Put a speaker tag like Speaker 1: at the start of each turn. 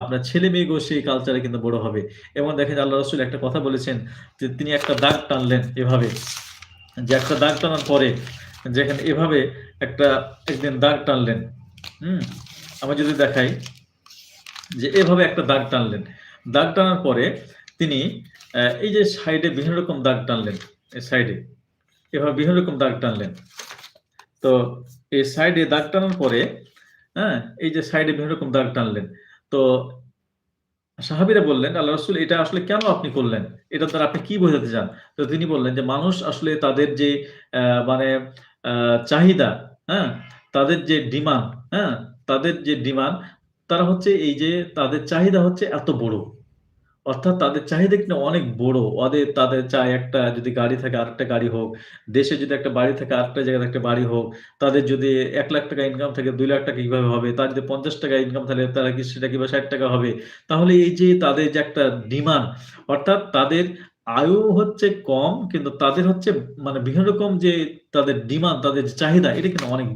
Speaker 1: আপনার ছেলে-মেয়েকেও সেই কালচারে কিন্তু বড় হবে। এবং দেখেন আল্লাহ রাসূল একটা কথা বলেছেন যে তিনি একটা দাগ টানলেন এভাবে। যে একটা দাগ টানার পরে যেখানে এভাবে একটা একদিন দাগ টানলেন। হুম? আমরা যদি দেখাই যে এভাবে একটা দাগ টানলেন। দাগ টানার পরে তিনি এই যে সাইডে বিভিন্ন রকম দাগ টানলেন। এই সাইডে। এভাবে বিভিন্ন রকম দাগ টানলেন। তো এই সাইডে দাগ টানার পরে, হ্যাঁ? এই যে সাইডে বিভিন্ন রকম দাগ টানলেন। তো সাহাবীরা বললেন, "আল্লাহ রাসূল এটা আসলে কেন আপনি করলেন? এটা দ্বারা আপনি কি বোঝাতে চান?" তো তিনি বললেন যে, "মানুষ আসলে তাদের যে মানে আ চাহিদা, হ্যাঁ? তাদের যে ডিমান্ড, হ্যাঁ? তাদের যে ডিমান্ড, তারা হচ্ছে এই যে তাদের চাহিদা হচ্ছে এত বড়। অর্থাৎ তাদের চাহিদা কিন্তু অনেক বড়। তাদের চায় একটা যদি গাড়ি থাকে আরেকটা গাড়ি হোক। দেশে যদি একটা বাড়ি থাকে আরেকটা জায়গায় একটা বাড়ি হোক। তাদের যদি ৳১,০০,০০০ ইনকাম থাকে ৳২,০০,০০০ কিভাবে হবে? তার যদি ৳৫০ ইনকাম থাকে তাহলে কি সেটা কিভাবে ৳৬০ হবে? তাহলে এই যে তাদের যে একটা ডিমান্ড অর্থাৎ তাদের আয়ু হচ্ছে কম কিন্তু তাদের হচ্ছে মানে বিভিন্ন রকম যে তাদের ডিমান্ড, তাদের যে চাহিদা এটা কিন্তু অনেক